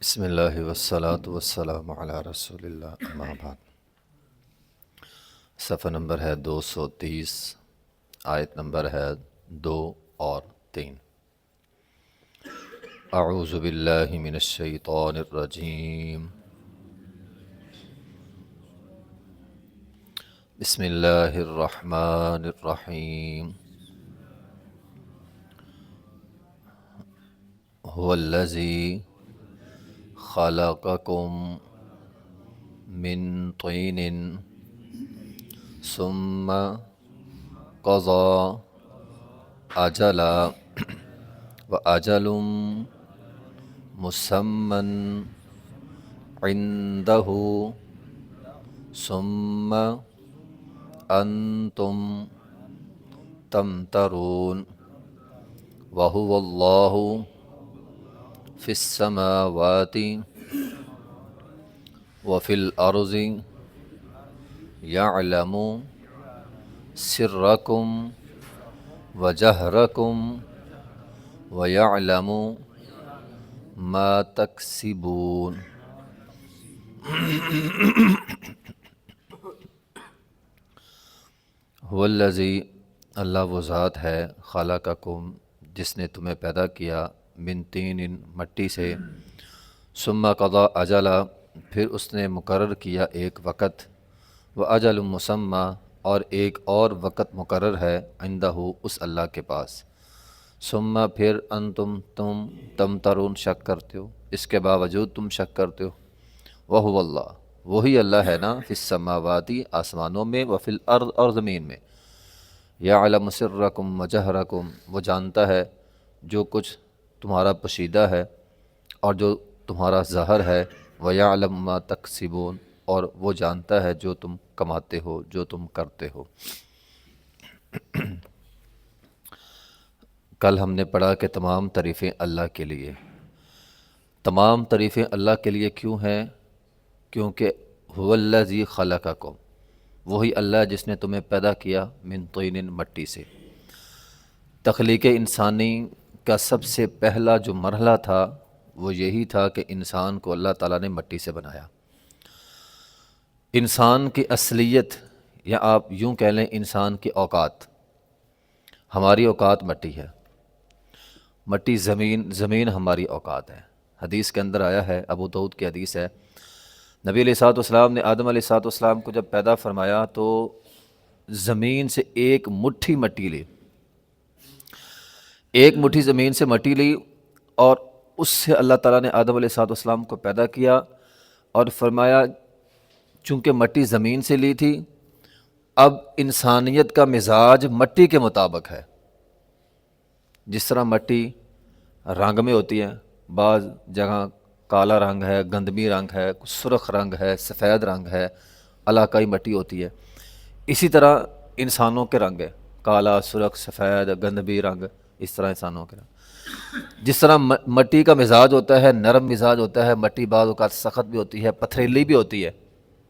بسم اللہ والصلاة والسلام علی رسول اللہ اما بعد۔ صفحہ نمبر ہے 230، آیت نمبر ہے 2 اور 3۔ اعوذ باللہ من الشیطان الرجیم، بسم اللہ الرحمن الرحیم۔ هو الذی خلقکم من طین ثم قضى اجلا واجل مسمى عنده ثم انتم تمترون وهو الله في السماوات وفي الأرض يعلم سركم وجهركم ويعلم ما تكسبون۔ هو الذی، اللہ وہ ذات ہے، خلقکم، جس نے تمہیں پیدا کیا، من طین، مٹی سے، ثم قضا اجلا، پھر اس نے مقرر کیا ایک وقت، و اجل مسمى، اور ایک اور وقت مقرر ہے، عندہ، اس اللہ کے پاس، ثم، پھر انتم، تم تمترون، شک کرتے ہو، اس کے باوجود تم شک کرتے ہو، وہو اللہ، وہی اللہ ہے نا، فی السماوات، آسمانوں میں، وفی الارض، اور زمین میں، یعلم سرکم وجہرکم، وہ جانتا ہے جو کچھ تمہارا پوشیدہ ہے اور جو تمہارا ظاہر ہے، وَيَعْلَمُ مَا تَكْسِبُونَ، اور وہ جانتا ہے جو تم کماتے ہو، جو تم کرتے ہو۔ کل ہم نے پڑھا کہ تمام تعریفیں اللہ کے لیے، تمام تعریفیں اللہ کے لیے کیوں ہیں؟ کیونکہ هو الذی خلقکم، وہی اللہ جس نے تمہیں پیدا کیا، من طین، مٹی سے۔ تخلیق انسانی کا سب سے پہلا جو مرحلہ تھا وہ یہی تھا کہ انسان کو اللہ تعالیٰ نے مٹی سے بنایا۔ انسان کی اصلیت، یا آپ یوں کہہ لیں انسان کی اوقات، ہماری اوقات مٹی ہے، مٹی زمین، زمین ہماری اوقات ہے۔ حدیث کے اندر آیا ہے، ابو داؤد کی حدیث ہے، نبی علیہ الصلوۃ والسلام نے آدم علیہ الصلوۃ والسلام کو جب پیدا فرمایا تو زمین سے ایک مٹھی مٹی لی، ایک مٹھی زمین سے مٹی لی، اور اس سے اللہ تعالیٰ نے آدم علیہ الصلوۃ والسلام کو پیدا کیا، اور فرمایا چونکہ مٹی زمین سے لی تھی، اب انسانیت کا مزاج مٹی کے مطابق ہے۔ جس طرح مٹی رنگ میں ہوتی ہے، بعض جگہ کالا رنگ ہے، گندمی رنگ ہے، سرخ رنگ ہے، سفید رنگ ہے، علاقائی مٹی ہوتی ہے، اسی طرح انسانوں کے رنگ ہے، کالا، سرخ، سفید، گندمی رنگ، اس طرح انسانوں کے رنگ۔ جس طرح مٹی کا مزاج ہوتا ہے، نرم مزاج ہوتا ہے، مٹی بعض اوقات سخت بھی ہوتی ہے، پتھریلی بھی ہوتی ہے،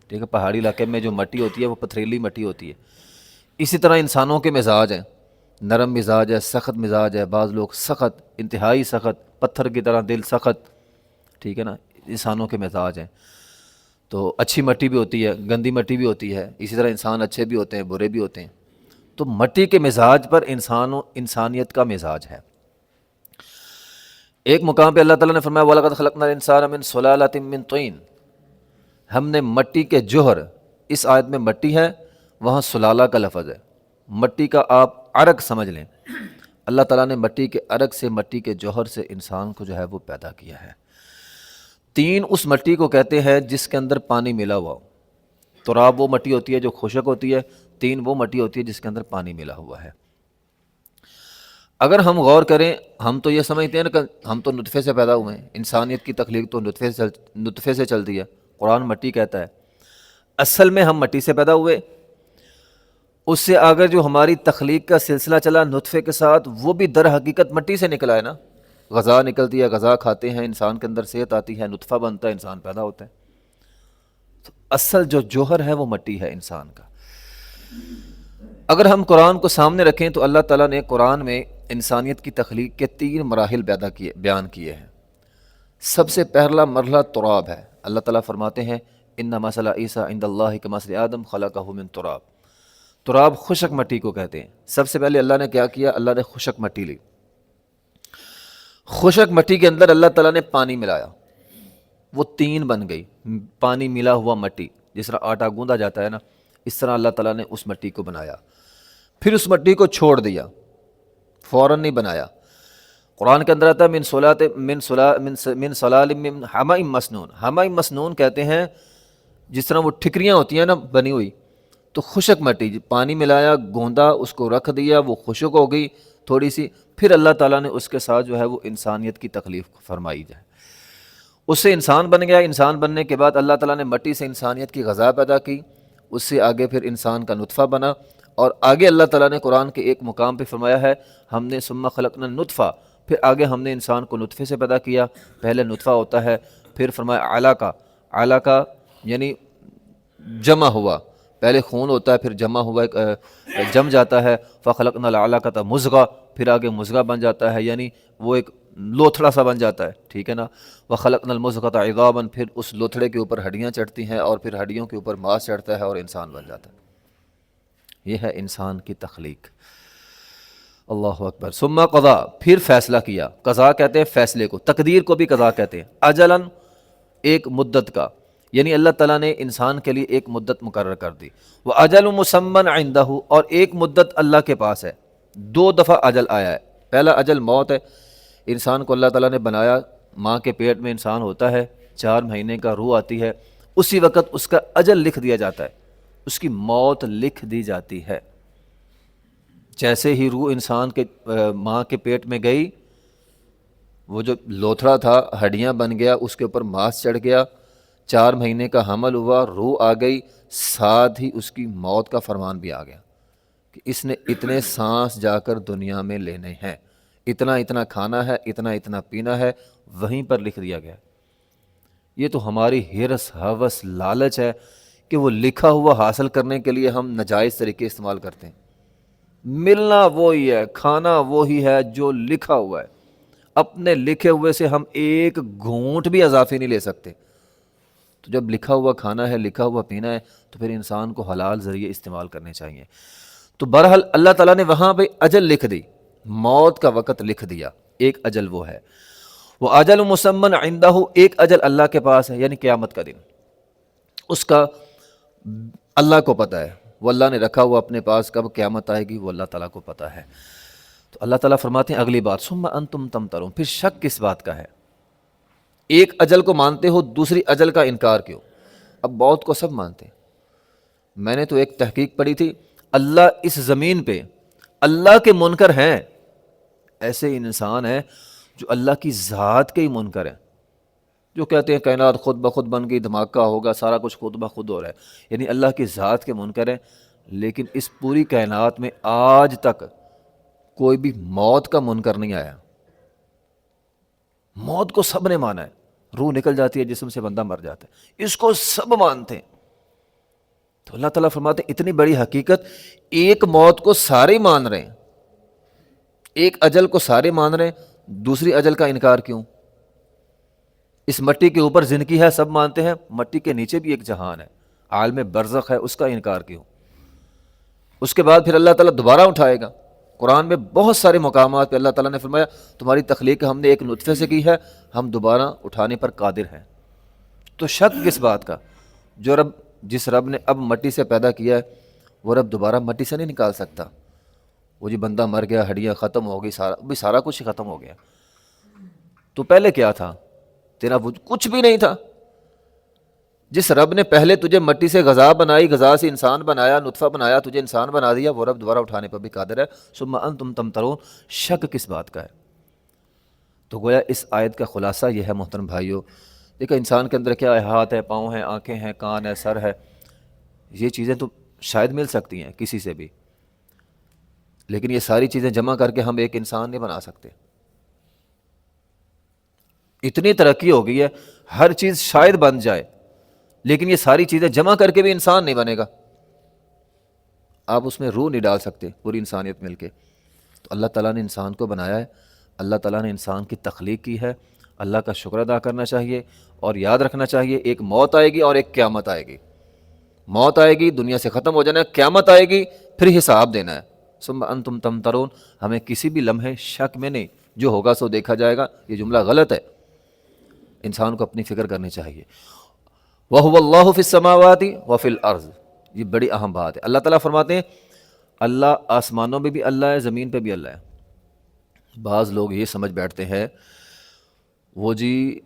ٹھیک ہے، پہاڑی علاقے میں جو مٹی ہوتی ہے وہ پتھریلی مٹی ہوتی ہے۔ اسی طرح انسانوں کے مزاج ہیں، نرم مزاج ہے، سخت مزاج ہے، بعض لوگ سخت، انتہائی سخت، پتھر کی طرح دل سخت، ٹھیک ہے نا، انسانوں کے مزاج ہیں۔ تو اچھی مٹی بھی ہوتی ہے، گندی مٹی بھی ہوتی ہے، اسی طرح انسان اچھے بھی ہوتے ہیں، برے بھی ہوتے ہیں۔ تو مٹی کے مزاج پر انسانیت کا مزاج ہے۔ ایک مقام پہ اللہ تعالیٰ نے فرمایا وَلَقَدْ خَلَقْنَا الْإِنسَانَ مِنْ سُلَالَةٍ مِّن طِينٍ، ہم نے مٹی کے جوہر، اس آیت میں مٹی ہے، وہاں سلالہ کا لفظ ہے، مٹی کا آپ عرق سمجھ لیں، اللہ تعالیٰ نے مٹی کے عرق سے، مٹی کے جوہر سے انسان کو جو ہے وہ پیدا کیا ہے۔ تین اس مٹی کو کہتے ہیں جس کے اندر پانی ملا ہوا ہو۔ تراب وہ مٹی ہوتی ہے جو خشک ہوتی ہے، تین وہ مٹی ہوتی ہے جس کے اندر پانی ملا ہوا ہے۔ اگر ہم غور کریں، ہم تو یہ سمجھتے ہیں کہ ہم تو نطفے سے پیدا ہوئے ہیں، انسانیت کی تخلیق تو نطفے سے چلتی ہے، قرآن مٹی کہتا ہے، اصل میں ہم مٹی سے پیدا ہوئے، اس سے آگر جو ہماری تخلیق کا سلسلہ چلا نطفے کے ساتھ، وہ بھی در حقیقت مٹی سے نکلا ہے نا، غذا نکلتی ہے، غذا کھاتے ہیں، انسان کے اندر صحت آتی ہے، نطفہ بنتا ہے، انسان پیدا ہوتا ہے۔ تو اصل جو جوہر ہے وہ مٹی ہے انسان کا۔ اگر ہم قرآن کو سامنے رکھیں تو اللہ تعالیٰ نے قرآن میں انسانیت کی تخلیق کے 3 مراحل بیان کیے ہیں۔ سب سے پہلا مرحلہ تراب ہے۔ اللہ تعالیٰ فرماتے ہیں ان مثل عیسیٰ عند اللہ کمثل آدم خلقہ من تراب۔ تراب خشک مٹی کو کہتے ہیں۔ سب سے پہلے اللہ نے کیا کیا؟ اللہ نے خشک مٹی لی، خشک مٹی کے اندر اللہ تعالیٰ نے پانی ملایا، وہ تین بن گئی، پانی ملا ہوا مٹی، جس طرح آٹا گوندا جاتا ہے نا، اس طرح اللہ تعالیٰ نے اس مٹی کو بنایا۔ پھر اس مٹی کو چھوڑ دیا، فوراً نہیں بنایا۔ قرآن کے اندر آتا ہے من سلال من حمأ مسنون۔ حمأ مسنون کہتے ہیں جس طرح وہ ٹھکریاں ہوتی ہیں نا بنی ہوئی، تو خشک مٹی، پانی ملایا، گوندا، اس کو رکھ دیا، وہ خشک ہو گئی تھوڑی سی، پھر اللہ تعالیٰ نے اس کے ساتھ جو ہے وہ انسانیت کی تخلیق فرمائی جائے، اس سے انسان بن گیا۔ انسان بننے کے بعد اللہ تعالیٰ نے مٹی سے انسانیت کی غذا پیدا کی، اس سے آگے پھر انسان کا نطفہ بنا، اور آگے اللہ تعالیٰ نے قرآن کے ایک مقام پہ فرمایا ہے ہم نے ثم خلقنا النطفہ، پھر آگے ہم نے انسان کو نطفے سے پیدا کیا۔ پہلے نطفہ ہوتا ہے، پھر فرمایا علاقہ، علاقہ یعنی جمع ہوا، پہلے خون ہوتا ہے، پھر جمع ہوا، جم جاتا ہے، فخلقنا العلقۃ مضغہ، پھر آگے مضغہ بن جاتا ہے، یعنی وہ ایک لوتھڑا سا بن جاتا ہے، ٹھیک ہے نا، وخلقنا المضغۃ عظاما، پھر اس لوتھڑے کے اوپر ہڈیاں چڑھتی ہیں، اور پھر ہڈیوں کے اوپر ماس چڑھتا ہے اور انسان بن جاتا ہے۔ یہ ہے انسان کی تخلیق۔ اللہ اکبر۔ ثم قضا، پھر فیصلہ کیا، قضا کہتے ہیں فیصلے کو، تقدیر کو بھی قضا کہتے ہیں، اجلاً ایک مدت کا، یعنی اللہ تعالیٰ نے انسان کے لیے ایک مدت مقرر کر دی، وَأَجَلٌ مُّسَمًّى عِندَهُ، اور ایک مدت اللہ کے پاس ہے۔ دو دفعہ اجل آیا ہے، پہلا اجل موت ہے، انسان کو اللہ تعالیٰ نے بنایا، ماں کے پیٹ میں انسان ہوتا ہے، 4 مہینے کا روح آتی ہے، اسی وقت اس کا اجل لکھ دیا جاتا ہے، اس کی موت لکھ دی جاتی ہے۔ جیسے ہی روح انسان کے ماں کے پیٹ میں گئی، وہ جو لوتھڑا تھا ہڈیاں بن گیا، اس کے اوپر ماس چڑھ گیا، 4 مہینے کا حمل ہوا، روح آ گئی، ساتھ ہی اس کی موت کا فرمان بھی آ گیا کہ اس نے اتنے سانس جا کر دنیا میں لینے ہیں، اتنا اتنا کھانا ہے، اتنا اتنا پینا ہے، وہیں پر لکھ دیا گیا۔ یہ تو ہماری ہرس، ہوس، لالچ ہے کہ وہ لکھا ہوا حاصل کرنے کے لیے ہم ناجائز طریقے استعمال کرتے ہیں۔ ملنا وہی ہے، کھانا وہی ہے جو لکھا ہوا ہے، اپنے لکھے ہوئے سے ہم ایک گھونٹ بھی اضافی نہیں لے سکتے۔ تو جب لکھا ہوا کھانا ہے، لکھا ہوا پینا ہے، تو پھر انسان کو حلال ذریعے استعمال کرنے چاہیے۔ تو بہرحال اللہ تعالیٰ نے وہاں پہ اجل لکھ دی، موت کا وقت لکھ دیا، ایک اجل وہ ہے۔ وہ اجل مسمن عندہ، ایک اجل اللہ کے پاس ہے، یعنی قیامت کا دن، اس کا اللہ کو پتہ ہے، وہ اللہ نے رکھا ہوا اپنے پاس، کب قیامت آئے گی وہ اللہ تعالیٰ کو پتہ ہے۔ تو اللہ تعالیٰ فرماتے ہیں اگلی بات، ثم انتم تمترون، پھر شک کس بات کا ہے؟ ایک اجل کو مانتے ہو، دوسری اجل کا انکار کیوں؟ اب موت کو سب مانتے ہیں۔ میں نے تو ایک تحقیق پڑھی تھی، اللہ اس زمین پہ اللہ کے منکر ہیں، ایسے انسان ہیں جو اللہ کی ذات کے ہی منکر ہیں، جو کہتے ہیں کائنات خود بخود بن گئی، دھماکہ ہوگا، سارا کچھ خود بخود ہو رہا ہے، یعنی اللہ کی ذات کے منکر ہیں۔ لیکن اس پوری کائنات میں آج تک کوئی بھی موت کا منکر نہیں آیا۔ موت کو سب نے مانا ہے، روح نکل جاتی ہے جسم سے، بندہ مر جاتا ہے، اس کو سب مانتے ہیں۔ تو اللہ تعالیٰ فرماتے ہیں اتنی بڑی حقیقت، ایک موت کو سارے مان رہے ہیں، ایک اجل کو سارے مان رہے ہیں، دوسری اجل کا انکار کیوں؟ اس مٹی کے اوپر زندگی ہے، سب مانتے ہیں، مٹی کے نیچے بھی ایک جہان ہے، عالم برزخ ہے، اس کا انکار کیوں؟ اس کے بعد پھر اللہ تعالیٰ دوبارہ اٹھائے گا۔ قرآن میں بہت سارے مقامات پہ اللہ تعالیٰ نے فرمایا تمہاری تخلیق ہم نے ایک نطفے سے کی ہے، ہم دوبارہ اٹھانے پر قادر ہیں۔ تو شک کس بات کا؟ جس رب نے اب مٹی سے پیدا کیا ہے، وہ رب دوبارہ مٹی سے نہیں نکال سکتا۔ وہ جی بندہ مر گیا، ہڈیاں ختم ہو گئی، سارا کچھ ختم ہو گیا، تو پہلے کیا تھا؟ تیرا وجود کچھ بھی نہیں تھا۔ جس رب نے پہلے تجھے مٹی سے غذا بنائی، غذا سے انسان بنایا، نطفہ بنایا، تجھے انسان بنا دیا، وہ رب دوبارہ اٹھانے پر بھی قادر ہے۔ ثم انتم تمترون، شک کس بات کا ہے؟ تو گویا اس آیت کا خلاصہ یہ ہے محترم بھائیوں، دیکھو انسان کے اندر کیا ہے، ہاتھ ہے، پاؤں ہیں، آنکھیں ہیں، کان ہے، سر ہے، یہ چیزیں تو شاید مل سکتی ہیں کسی سے بھی، لیکن یہ ساری چیزیں جمع کر کے ہم ایک انسان نہیں بنا سکتے۔ اتنی ترقی ہو گئی ہے، ہر چیز شاید بن جائے، لیکن یہ ساری چیزیں جمع کر کے بھی انسان نہیں بنے گا۔ آپ اس میں روح نہیں ڈال سکتے پوری انسانیت مل کے۔ تو اللہ تعالیٰ نے انسان کو بنایا ہے، اللہ تعالیٰ نے انسان کی تخلیق کی ہے، اللہ کا شکر ادا کرنا چاہیے، اور یاد رکھنا چاہیے ایک موت آئے گی اور ایک قیامت آئے گی۔ موت آئے گی، دنیا سے ختم ہو جانا ہے، قیامت آئے گی، پھر حساب دینا ہے۔ ثم انتم تمترون، ہمیں کسی بھی لمحے شک میں نہیں، جو ہوگا سو دیکھا جائے گا، یہ جملہ غلط ہے، انسان کو اپنی فکر کرنی چاہیے۔ وَهُوَ اللَّهُ فِي السَّمَاوَاتِ وَفِي الْأَرْضِ، یہ بڑی اہم بات ہے۔ اللہ تعالیٰ فرماتے ہیں اللہ آسمانوں میں بھی اللہ ہے، زمین پہ بھی اللہ ہے۔ بعض لوگ یہ سمجھ بیٹھتے ہیں وہ جی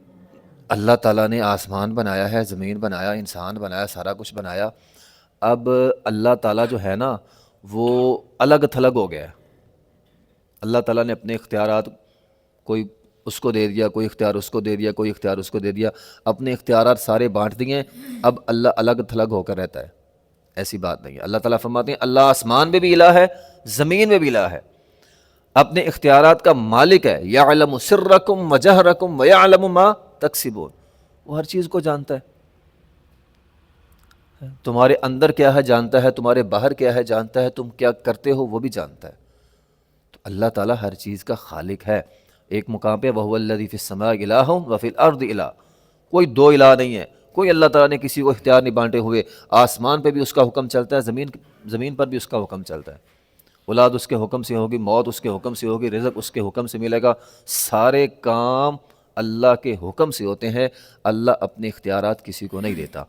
اللہ تعالیٰ نے آسمان بنایا ہے، زمین بنایا، انسان بنایا، سارا کچھ بنایا، اب اللہ تعالیٰ جو ہے نا وہ الگ تھلگ ہو گیا ہے۔ اللہ تعالیٰ نے اپنے اختیارات کوئی اس کو دے دیا، کوئی اختیار اس کو دے دیا، کوئی اختیار اس کو دے دیا، اپنے اختیارات سارے بانٹ دیے، اب اللہ الگ تھلگ ہو کر رہتا ہے۔ ایسی بات نہیں ہے۔ اللہ تعالیٰ فرماتے ہیں اللہ آسمان میں بھی الہ ہے، زمین میں بھی الہ ہے، اپنے اختیارات کا مالک ہے۔ یعلم سرکم وجہرکم ویعلم ما تکسبون، وہ ہر چیز کو جانتا ہے، تمہارے اندر کیا ہے جانتا ہے، تمہارے باہر کیا ہے جانتا ہے، تم کیا کرتے ہو وہ بھی جانتا ہے۔ تو اللہ تعالیٰ ہر چیز کا خالق ہے۔ ایک مقام پہ وَهُوَ الَّذِي فِي السَّمَاءِ إِلَٰهٌ وَفِي الْأَرْضِ إِلَٰهٌ، کوئی دو الہ نہیں ہے، کوئی اللہ تعالیٰ نے کسی کو اختیار نہیں بانٹے ہوئے۔ آسمان پہ بھی اس کا حکم چلتا ہے، زمین پر بھی اس کا حکم چلتا ہے۔ اولاد اس کے حکم سے ہوگی، موت اس کے حکم سے ہوگی، رزق اس کے حکم سے ملے گا، سارے کام اللہ کے حکم سے ہوتے ہیں۔ اللہ اپنے اختیارات کسی کو نہیں دیتا۔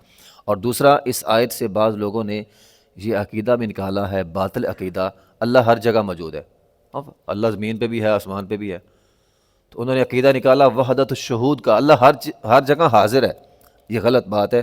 اور دوسرا، اس آیت سے بعض لوگوں نے یہ عقیدہ بھی نکالا ہے، باطل عقیدہ، اللہ ہر جگہ موجود ہے۔ اب اللہ زمین پہ بھی ہے، آسمان پہ بھی ہے، تو انہوں نے عقیدہ نکالا وحدت الشہود کا، اللہ ہر جگہ حاضر ہے۔ یہ غلط بات ہے۔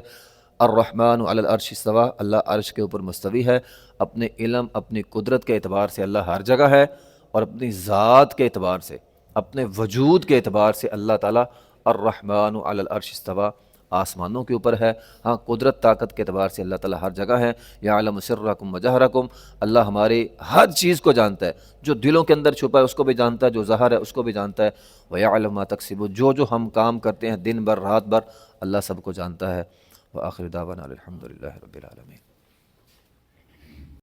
الرحمن علی العرش استویٰ، اللہ عرش کے اوپر مستوی ہے۔ اپنے علم، اپنی قدرت کے اعتبار سے اللہ ہر جگہ ہے، اور اپنی ذات کے اعتبار سے، اپنے وجود کے اعتبار سے اللہ تعالیٰ الرحمن علی العرش استویٰ آسمانوں کے اوپر ہے۔ ہاں قدرت طاقت کے اعتبار سے اللہ تعالیٰ ہر جگہ ہے۔ یعلم سرکم وجہرکم، اللہ ہمارے ہر چیز کو جانتا ہے، جو دلوں کے اندر چھپا ہے اس کو بھی جانتا ہے، جو ظاہر ہے اس کو بھی جانتا ہے۔ ویعلم ما تکسبون، جو ہم کام کرتے ہیں دن بھر رات بھر، اللہ سب کو جانتا ہے۔ وآخر دعوانا الحمد للہ رب العالمین۔